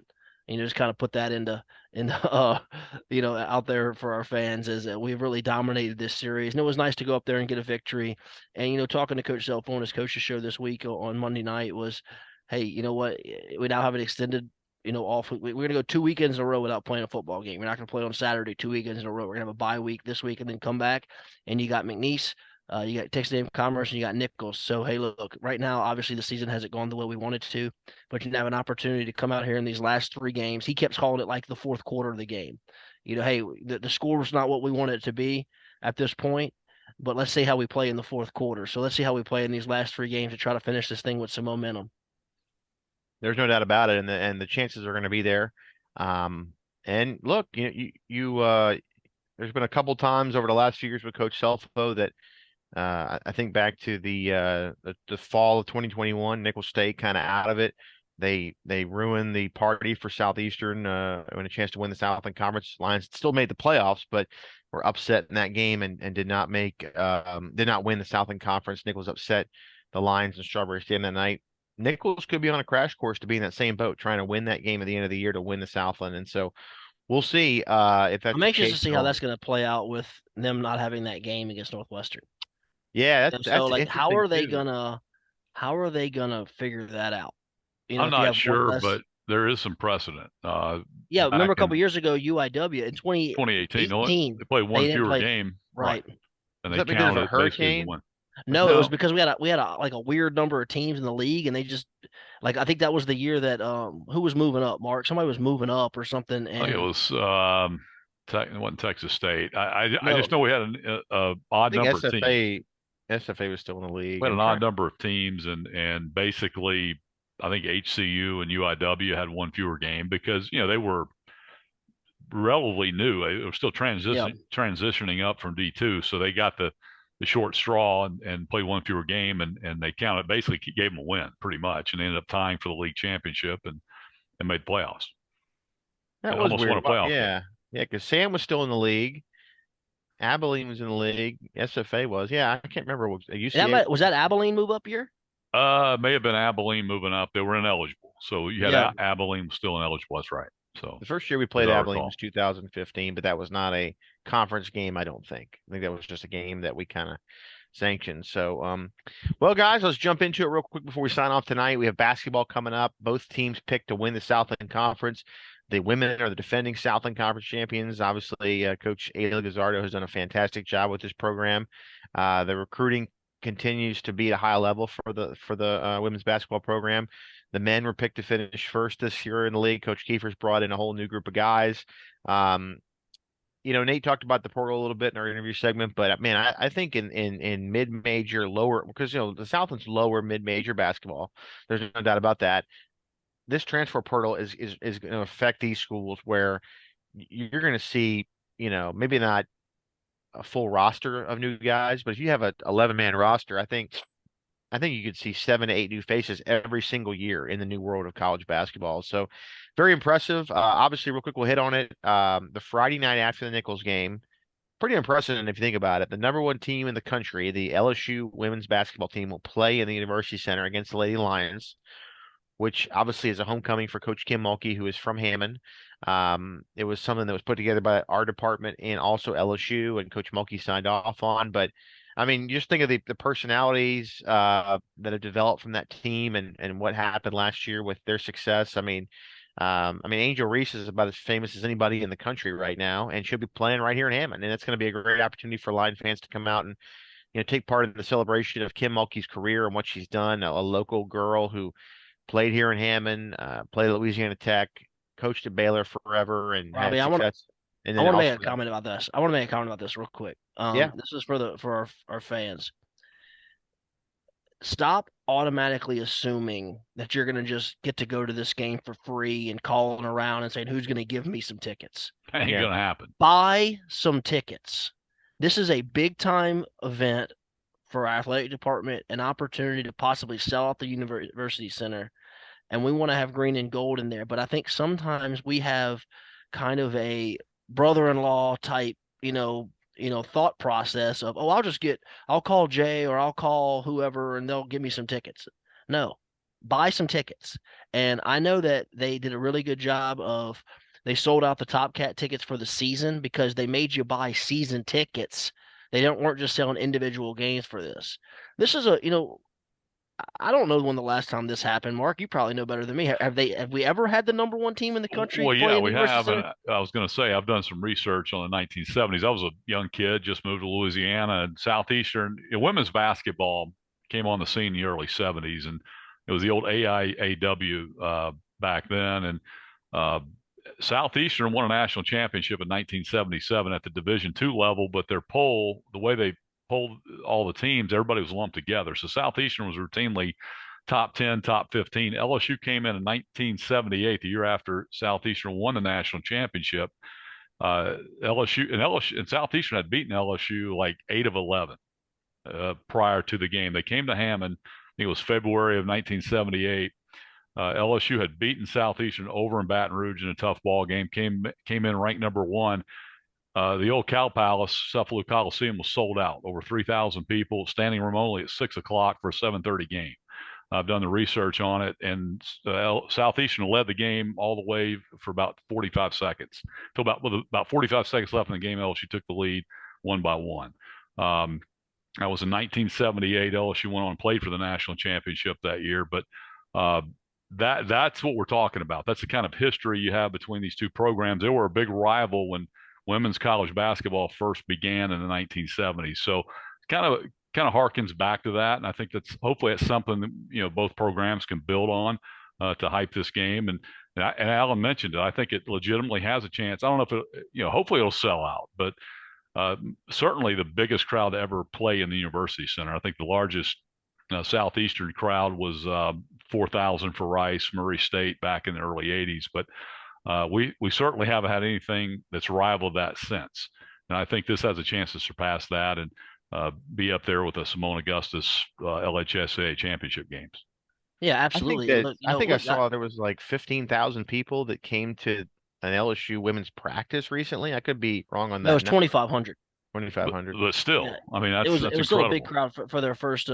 Just kind of put that into out there for our fans, is that we've really dominated this series. And it was nice to go up there and get a victory. And, talking to Coach Self on his coach's show this week on Monday night was, hey, you know what? We now have an extended, off. We're going to go 2 weekends in a row without playing a football game. We're not going to play on Saturday 2 weekends in a row. We're going to have a bye week this week and then come back. And you got McNeese. You got Texas A&M Commerce, and you got Nichols. So, hey, look, right now, obviously the season hasn't gone the way we wanted to, but you have an opportunity to come out here in these last 3 games. He kept calling it like the fourth quarter of the game. Hey, the score was not what we wanted it to be at this point, but let's see how we play in the fourth quarter. So let's see how we play in these last 3 games to try to finish this thing with some momentum. There's no doubt about it, and the chances are going to be there. And look, there's been a couple times over the last few years with Coach Selfo that I think back to the fall of 2021, Nicholls State kind of out of it. They ruined the party for Southeastern when a chance to win the Southland Conference. Lions still made the playoffs, but were upset in that game and did not win the Southland Conference. Nicholls upset the Lions in Strawberry Stadium that night. Nicholls could be on a crash course to be in that same boat, trying to win that game at the end of the year to win the Southland. And so we'll see if that's I'm anxious to see how that's going to play out with them not having that game against Northwestern. Yeah, that's like how are they gonna figure that out? I'm not sure, but there is some precedent. Yeah, remember a couple years ago, UIW in 2018, they played one fewer game, right? And they counted it basically as a win. No, it was No. because we had like a weird number of teams in the league, and they just like I think that was the year that who was moving up, Mark? Somebody was moving up or something, I think it and was it wasn't Texas State. I no, just know we had a odd I think number of teams. SFA was still in the league. We had I'm an odd trying. number of teams, and basically, I think HCU and UIW had one fewer game because they were relatively new. They were still yeah, transitioning up from D2, so they got the short straw and played one fewer game, and they counted basically gave them a win pretty much, and they ended up tying for the league championship and made playoffs. They That was almost won a weird. playoff game. Yeah, yeah, because Sam was still in the league. Abilene was in the league. SFA was. Yeah, I can't remember what UCA. was that Abilene move up year? May have been Abilene moving up. They were ineligible, so you had Yeah, Abilene was still ineligible. That's right. So The first year we as played I Abilene was recall. 2015, but that was not a conference game, I don't think. I think that was just a game that we kind of sanctioned. So, well, guys, let's jump into it real quick before we sign off tonight. We have basketball coming up. Both teams picked to win the Southland Conference. The women are the defending Southland Conference champions. Obviously, Coach Ayla Gazzardo has done a fantastic job with this program. The recruiting continues to be at a high level for the women's basketball program. The men were picked to finish first this year in the league. Coach Kiefer's brought in a whole new group of guys. Um, Nate talked about the portal a little bit in our interview segment, but man, I think in mid-major, lower, because the Southland's lower mid-major basketball. There's no doubt about that. This transfer portal is going to affect these schools where you're going to see, maybe not a full roster of new guys, but if you have a 11-man roster, I think you could see 7 to 8 new faces every single year in the new world of college basketball. So very impressive. Obviously, real quick, we'll hit on it. The Friday night after the Nichols game, pretty impressive. And if you think about it, the number one team in the country, the LSU women's basketball team, will play in the University Center against the Lady Lions, which obviously is a homecoming for Coach Kim Mulkey, who is from Hammond. It was something that was put together by our department and also LSU, and Coach Mulkey signed off on. But I mean, just think of the personalities that have developed from that team and what happened last year with their success. I mean, Angel Reese is about as famous as anybody in the country right now, and she'll be playing right here in Hammond. And it's going to be a great opportunity for Lion fans to come out and take part in the celebration of Kim Mulkey's career and what she's done. A local girl who played here in Hammond, played at Louisiana Tech, coached at Baylor forever, and had Robbie, success. And I then want to also, make a comment about this. I want to make a comment about this real quick. yeah, This is for our fans. Stop automatically assuming that you're going to just get to go to this game for free and calling around and saying, who's going to give me some tickets? Ain't Yeah. gonna happen. Buy some tickets. This is a big time event for our athletic department, an opportunity to possibly sell out the university center. And we want to have green and gold in there. But I think sometimes we have kind of a brother-in-law type, thought process of, oh, I'll call Jay or I'll call whoever and they'll give me some tickets. No, buy some tickets. And I know that they did a really good job of, they sold out the Top Cat tickets for the season because they made you buy season tickets. They weren't just selling individual games for this. This is I don't know when the last time this happened. Mark, you probably know better than me. Have we ever had the number one team in the country Well, play yeah, in the we University have. And Center? I was going to say, I've done some research on the 1970s. I was a young kid, just moved to Louisiana, and Southeastern women's basketball came on the scene in the early 70s, and it was the old AIAW back then. And Southeastern won a national championship in 1977 at the Division II level, but their poll, the way they polled all the teams, everybody was lumped together. So Southeastern was routinely top 10, top 15. LSU came in 1978, the year after Southeastern won the national championship. LSU and Southeastern had beaten LSU like 8 of 11 prior to the game. They came to Hammond. I think it was February of 1978. LSU had beaten Southeastern over in Baton Rouge in a tough ball game. Came in ranked number 1. The old Cow Palace, Cephalou Coliseum, was sold out. Over 3,000 people, standing room only at 6 o'clock for a 7:30 game. I've done the research on it, and Southeastern led the game all the way for about 45 seconds. Till about 45 seconds left in the game, LSU took the lead 1-1. That was in 1978. LSU went on and played for the national championship that year. But that's what we're talking about. That's the kind of history you have between these two programs. They were a big rival when women's college basketball first began in the 1970s. So kind kind of harkens back to that, and I think that's hopefully it's something that both programs can build on to hype this game. And Alan mentioned it. I think it legitimately has a chance. I don't know if hopefully it'll sell out, but certainly the biggest crowd to ever play in the University Center. I think the largest Southeastern crowd was 4,000 for Rice, Murray State back in the early '80s, but we certainly haven't had anything that's rivaled that since. And I think this has a chance to surpass that and be up there with the Simone Augustus LHSA championship games. Yeah, absolutely. I think I saw there was like 15,000 people that came to an LSU women's practice recently. I could be wrong on that. No, it was 2,500. 2,500. But still, Yeah. I mean, that's it was incredible. Still a big crowd for their first.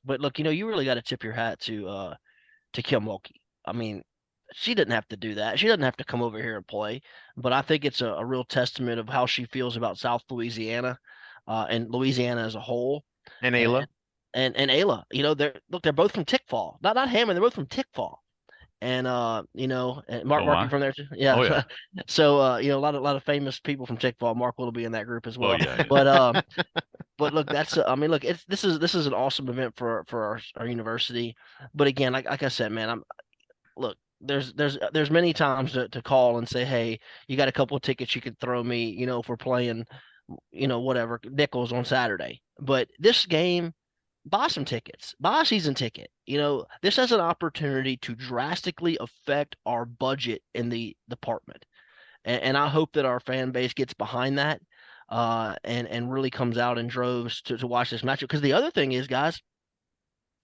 But look, you really got to tip your hat to Kim Mulkey. I mean, she didn't have to do that. She doesn't have to come over here and play. But I think it's a real testament of how she feels about South Louisiana, and Louisiana as a whole. And Ayla. And Ayla, they're both from Tickfall. Not Hammond, they're both from Tickfall. And and Mark from there too. Yeah. Oh, yeah. So a lot of famous people from Tickfall. Mark will be in that group as well. Oh, yeah. But look, this is an awesome event for our university. But again, like I said, man, there's many times to call and say, hey, you got a couple of tickets you could throw me, if we're playing, whatever, nickels on Saturday. But this game, buy some tickets, buy a season ticket. This has an opportunity to drastically affect our budget in the department. And I hope that our fan base gets behind that and really comes out in droves to watch this matchup. Because the other thing is, guys,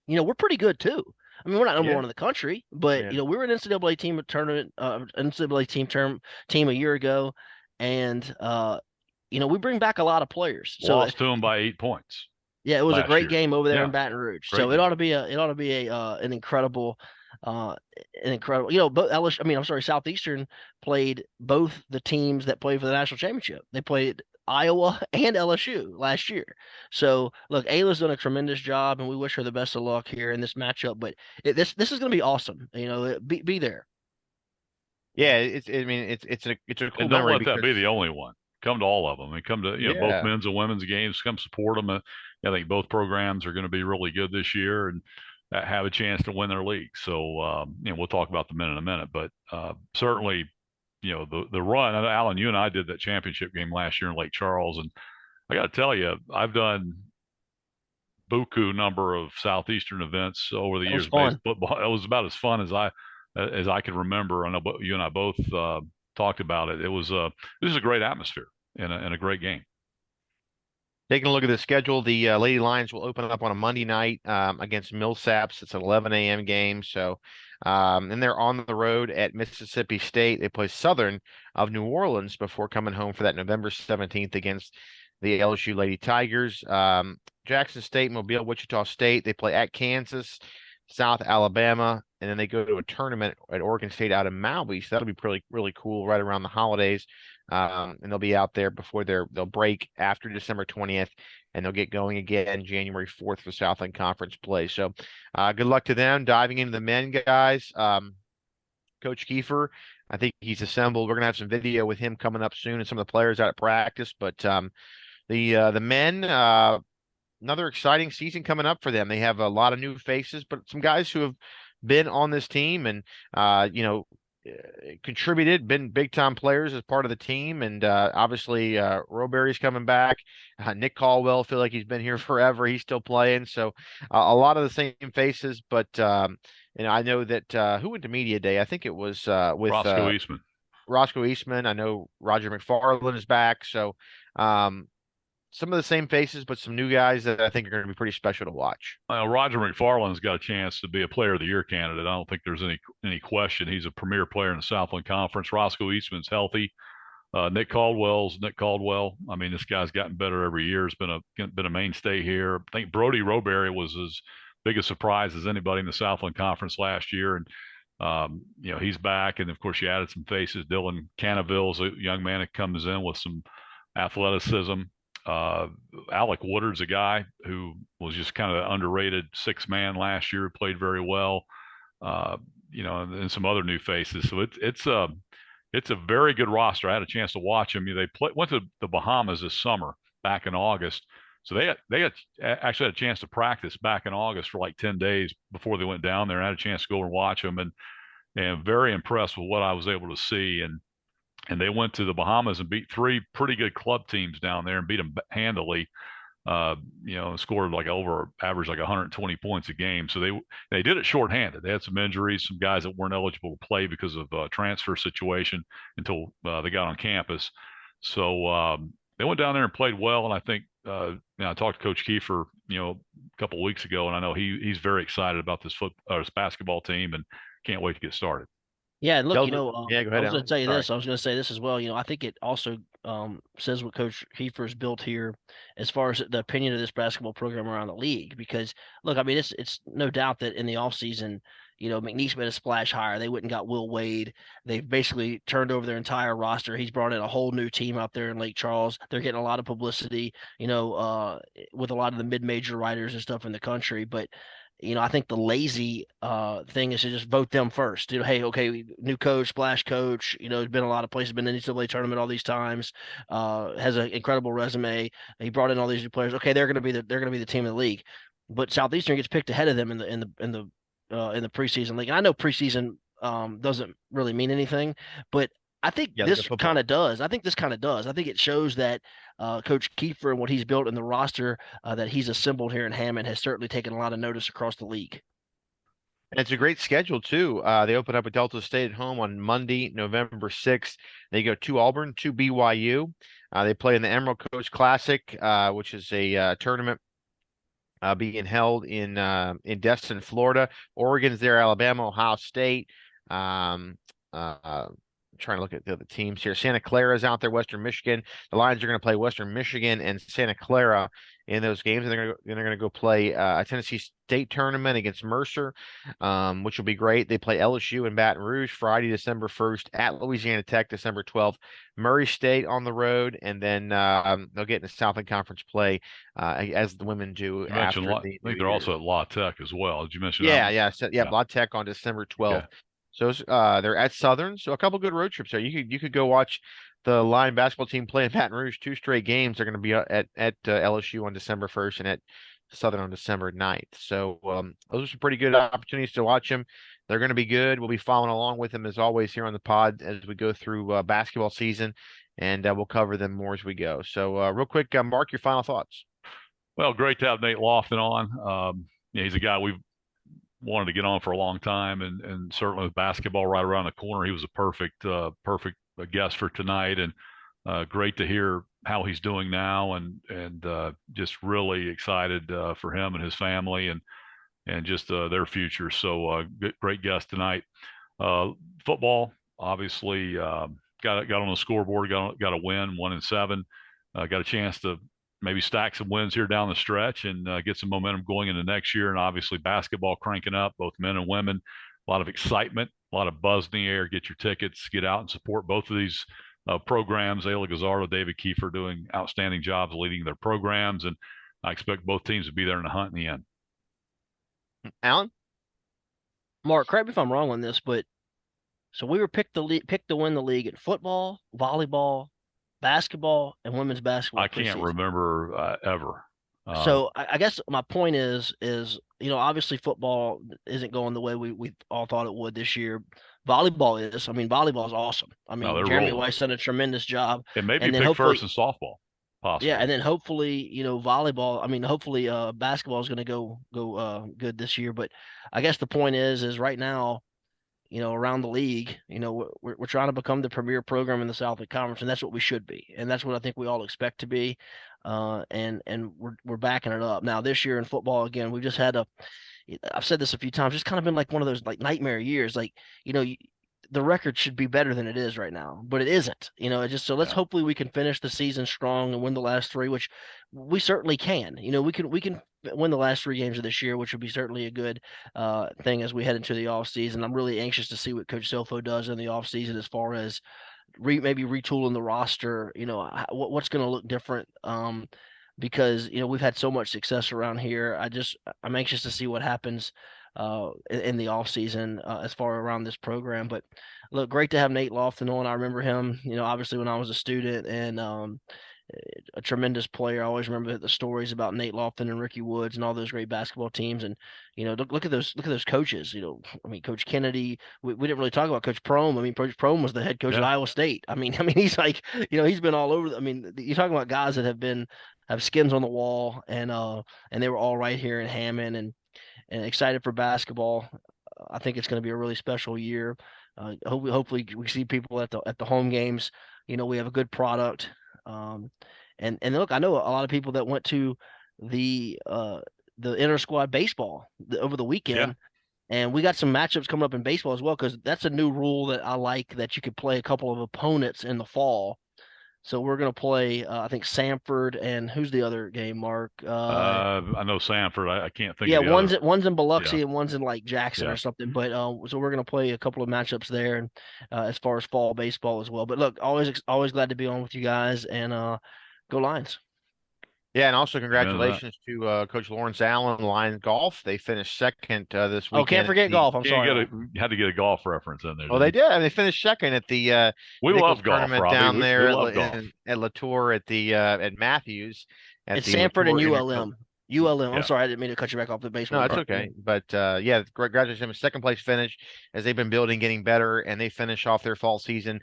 we're pretty good too. I mean, we're not number one in the country, but we were an NCAA team tournament, NCAA team a year ago, and we bring back a lot of players. Lost to them by 8 points. Yeah, it was a great game over there in Baton Rouge. Great so game. it ought to be an incredible. Both LSU, Southeastern played both the teams that played for the national championship. They played Iowa and LSU last year. So look, Ayla's done a tremendous job, and we wish her the best of luck here in this matchup. But this is going to be awesome. Be there. Yeah, it's a cool and don't let that be the only one. Come to all of them, and come to both men's and women's games. Come support them. I think both programs are going to be really good this year and have a chance to win their league. So we'll talk about the men in a minute, but certainly, the run. Alan, you and I did that championship game last year in Lake Charles, and I got to tell you, I've done buku number of Southeastern events over the years. Football. It was about as fun as I can remember. I know you and I both talked about it. It was a great atmosphere and a great game. Taking a look at the schedule, the Lady Lions will open up on a Monday night against Millsaps. It's an 11 a.m. game. So, and they're on the road at Mississippi State. They play Southern of New Orleans before coming home for that November 17th against the LSU Lady Tigers. Jackson State, Mobile, Wichita State. They play at Kansas, South Alabama, and then they go to a tournament at Oregon State out of Maui. So that'll be really, really cool right around the holidays. And they'll be out there before they'll break after December 20th, and they'll get going again January 4th for Southland Conference play. So good luck to them. Diving into the men, guys. Coach Kiefer, I think he's assembled. We're going to have some video with him coming up soon and some of the players out at practice. But the men, another exciting season coming up for them. They have a lot of new faces, but some guys who have been on this team and, contributed, been big time players as part of the team. And obviously Roberry's coming back. Nick Caldwell, feel like he's been here forever. He's still playing. So a lot of the same faces, but I know that who went to media day? I think it was with Roscoe Eastman. I know Roger McFarland is back. So some of the same faces, but some new guys that I think are going to be pretty special to watch. Roger McFarland's got a chance to be a Player of the Year candidate. I don't think there's any question. He's a premier player in the Southland Conference. Roscoe Eastman's healthy. Nick Caldwell. I mean, this guy's gotten better every year. It's been a mainstay here. I think Brody Roberry was as big a surprise as anybody in the Southland Conference last year, and he's back. And of course, you added some faces. Dylan Canaville's a young man that comes in with some athleticism. Alec Woodard's a guy who was just kind of underrated sixth man last year, played very well, and some other new faces. So it's a very good roster. I had a chance to watch them. They went to the Bahamas this summer back in August. So actually had a chance to practice back in August for like 10 days before they went down there. I had a chance to go and watch them, and very impressed with what I was able to see. And they went to the Bahamas and beat 3 pretty good club teams down there and beat them handily. Scored like over average like 120 points a game. So they did it shorthanded. They had some injuries, some guys that weren't eligible to play because of transfer situation until they got on campus. So they went down there and played well. And I think I talked to Coach Kiefer, a couple of weeks ago, and I know he's very excited about this basketball team and can't wait to get started. Yeah, and look, Yeah, go ahead, I was going Alan. to tell you Sorry. this. I was going to say this as well. I think it also says what Coach Kiefer has built here as far as the opinion of this basketball program around the league. Because look, I mean, it's no doubt that in the offseason, McNeese made a splash hire. They went and got Will Wade. They've basically turned over their entire roster. He's brought in a whole new team out there in Lake Charles. They're getting a lot of publicity, with a lot of the mid-major writers and stuff in the country. But I think the lazy thing is to just vote them first. Hey, okay, new coach, splash coach. There's been a lot of places, been in the NCAA tournament all these times. Has an incredible resume. He brought in all these new players. Okay, they're going to be the team of the league. But Southeastern gets picked ahead of them in the preseason league. And I know preseason doesn't really mean anything, but I think this kind of does. I think this kind of does. I think it shows that Coach Kiefer and what he's built in the roster that he's assembled here in Hammond has certainly taken a lot of notice across the league. And it's a great schedule too. They open up at Delta State at home on Monday, November 6th. They go to Auburn, to BYU. They play in the Emerald Coast Classic, which is a tournament being held in Destin, Florida. Oregon's there, Alabama, Ohio State. Trying to look at the other teams here. Santa Clara's out there, Western Michigan. The Lions are going to play Western Michigan and Santa Clara in those games, and they're going to go play a Tennessee State tournament against Mercer, which will be great. They play LSU in Baton Rouge Friday, December 1st, at Louisiana Tech, December 12th. Murray State on the road, and then they'll get into Southland Conference play as the women do. I think they're also at La Tech as well. Did you mention that? Yeah. La Tech on December 12th. Okay. So they're at Southern, so a couple good road trips there. You could go watch the Lion basketball team play in Baton Rouge 2 straight games. They're going to be at LSU on December 1st and at Southern on December 9th. So those are some pretty good opportunities to watch them. They're going to be good. We'll be following along with them as always here on the pod as we go through basketball season, and we'll cover them more as we go. So real quick, Mark, your final thoughts. Well, great to have Nate Lofton on. He's a guy we've wanted to get on for a long time, and certainly with basketball right around the corner, he was a perfect guest for tonight, and great to hear how he's doing now, and just really excited for him and his family and just their future. So great guest tonight. Football, obviously, got on the scoreboard, got a win, 1-7, got a chance to maybe stack some wins here down the stretch and get some momentum going into next year. And obviously basketball cranking up, both men and women, a lot of excitement, a lot of buzz in the air. Get your tickets, get out and support both of these programs. Ayla Gazzardo, David Kiefer doing outstanding jobs leading their programs. And I expect both teams to be there in the hunt in the end. Alan? Mark, correct me if I'm wrong on this, but so we were picked to win the league in football, volleyball, basketball, and women's basketball. I can't remember ever. So I guess my point is obviously football isn't going the way we all thought it would this year. Volleyball is. I mean, volleyball is awesome. I mean, Jeremy Weiss done a tremendous job. It may be picked first in softball, possibly. Yeah, and then hopefully, volleyball. I mean, hopefully, basketball is going to go good this year. But I guess the point is right now, around the league, we're trying to become the premier program in the Southland Conference, and that's what we should be, and that's what I think we all expect to be, and we're backing it up. Now this year in football, again, we've just had I've said this a few times, it's kind of been like one of those like nightmare years, like the record should be better than it is right now, but it isn't. Let's hopefully we can finish the season strong and win the last 3, which we certainly can. We can win the last 3 games of this year, which would be certainly a good thing as we head into the offseason. I'm really anxious to see what Coach Silfo does in the offseason as far as maybe retooling the roster. What's going to look different. Because we've had so much success around here. I'm anxious to see what happens in the off season as far around this program. But look, great to have Nate Lofton on. I remember him, obviously when I was a student, and a tremendous player. I always remember the stories about Nate Lofton and Ricky Woods and all those great basketball teams. And look at those coaches. I mean, Coach Kennedy. We didn't really talk about Coach Prohm. I mean, Coach Prohm was the head coach at Iowa State. I mean, he's like, he's been all over. I mean, you're talking about guys that have skins on the wall, and they were all right here in Hammond, and excited for basketball. I think it's going to be a really special year. Hopefully we see people at the home games. We have a good product. And look, I know a lot of people that went to the inter squad baseball over the weekend, and we got some matchups coming up in baseball as well, because that's a new rule that I like, that you could play a couple of opponents in the fall. So we're going to play, I think, Sanford, and who's the other game, Mark? I know Sanford. I can't think. Yeah, of the one's other. in Biloxi and one's in like Jackson or something. But so we're going to play a couple of matchups there, and as far as fall baseball as well. But look, always glad to be on with you guys, and go Lions. Yeah, and also congratulations to Coach Lawrence Allen, Lions Golf. They finished second this weekend. Oh, can't forget golf. I'm sorry. You had to get a golf reference in there. Well, they did. I mean, they finished second at the we love golf, tournament Robbie. down there at Latour at Matthews. It's Sanford and ULM. ULM. I'm Yeah. sorry, I didn't mean to cut you back off the baseball. No, it's okay. But yeah, congratulations. Second place finish, as they've been building, getting better, and they finish off their fall season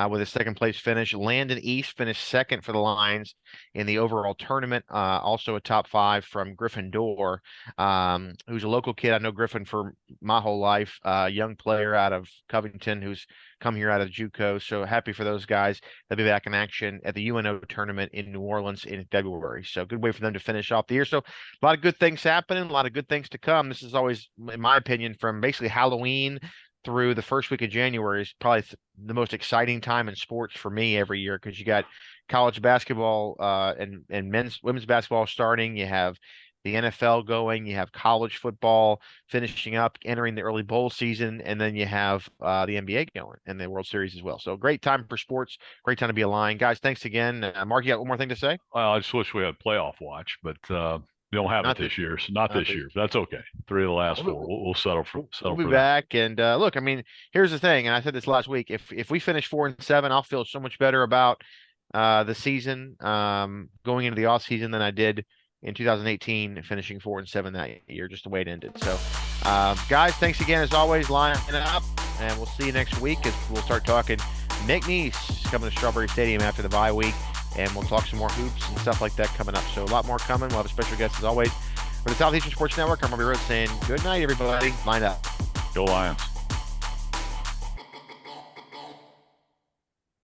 with a second place finish. Landon East finished second for the Lions in the overall tournament. Also a top 5 from Griffin Dorr, who's a local kid. I know Griffin for my whole life, young player out of Covington who's come here out of JUCO. So happy for those guys. They'll be back in action at the UNO tournament in New Orleans in February. So good way for them to finish off the year. So a lot of good things happening, a lot of good things to come. This is always, in my opinion, from basically Halloween through the first week of January, is probably the most exciting time in sports for me every year, because you got college basketball and women's basketball starting. You have the NFL going, you have college football finishing up, entering the early bowl season, and then you have the NBA going and the World Series as well. So great time for sports, great time to be a Lion. Guys, thanks again. Mark, you got one more thing to say? Well, I just wish we had playoff watch, but we don't have it this year. So not this year. That's okay. 3 of the last 4. We'll settle for. We'll be back. And look, I mean, here's the thing, and I said this last week. If we finish 4-7, I'll feel so much better about the season going into the off season than I did in 2018, finishing 4-7 that year, just the way it ended. So, guys, thanks again as always. Line up, and we'll see you next week as we'll start talking McNeese coming to Strawberry Stadium after the bye week, and we'll talk some more hoops and stuff like that coming up. So a lot more coming. We'll have a special guest as always for the Southeastern Sports Network. I'm Robbie Rhodes saying good night, everybody. Line up. Go Lions.